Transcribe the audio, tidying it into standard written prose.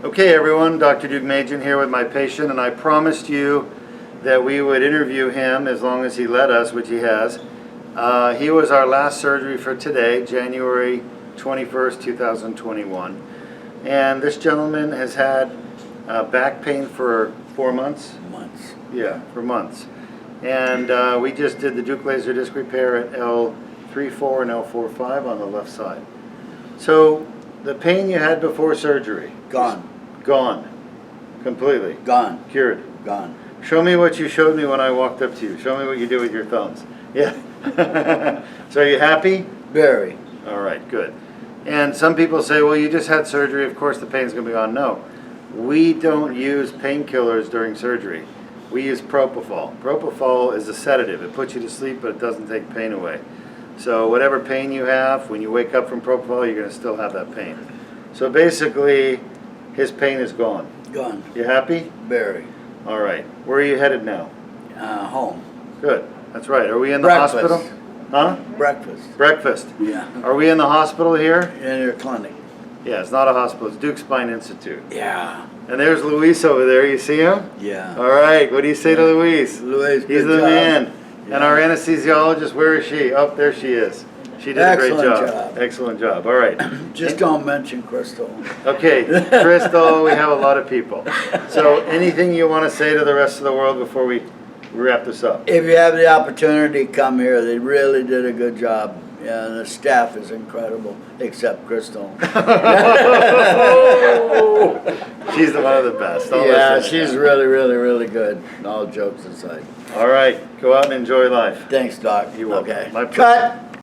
Okay everyone, Dr. Deuk here with my patient, and I promised you that we would interview him as long as he let us, which he has. He was our last surgery for today, January 21st, 2021. And this gentleman has had back pain for 4 months? Months. Yeah, for months. And we just did the Deuk laser disc repair at L34 and L45 on the left side. So the pain you had before surgery? Gone. Gone. Completely. Gone. Cured. Gone. Show me what you showed me when I walked up to you. Show me what you do with your thumbs. Yeah. So are you happy? Very. All right, good. And some people say, well, you just had surgery, of course the pain's going to be gone. No. We don't use painkillers during surgery. We use propofol. Propofol is a sedative. It puts you to sleep, but it doesn't take pain away. So whatever pain you have, when you wake up from propofol, you're going to still have that pain. So basically, his pain is gone. Gone. You happy? Very. All right. Where are you headed now? Home. Good. That's right. Are we in the Breakfast. hospital? Huh? Breakfast. Breakfast. Yeah. Are we in the hospital here? In your clinic. Yeah, it's not a hospital. It's Deuk Spine Institute. Yeah. And there's Luis over there. You see him? Yeah. All right. What do you say to Luis? Luis, He's good the job. man. Yeah. And our anesthesiologist, where is she? Oh, there she is. She did a great Excellent job. job. Excellent job. All right. Just don't mention Crystal. Okay, Crystal, we have a lot of people. So anything you want to say to the rest of the world before we wrap this up? If you have the opportunity, come here. They really did a good job. Yeah, the staff is incredible, except Crystal. She's one of the best. Don't Yeah, listen to she's that. really, really, really good. All jokes aside. All right, go out and enjoy life. Thanks, Doc. You're welcome. Okay. My Cut.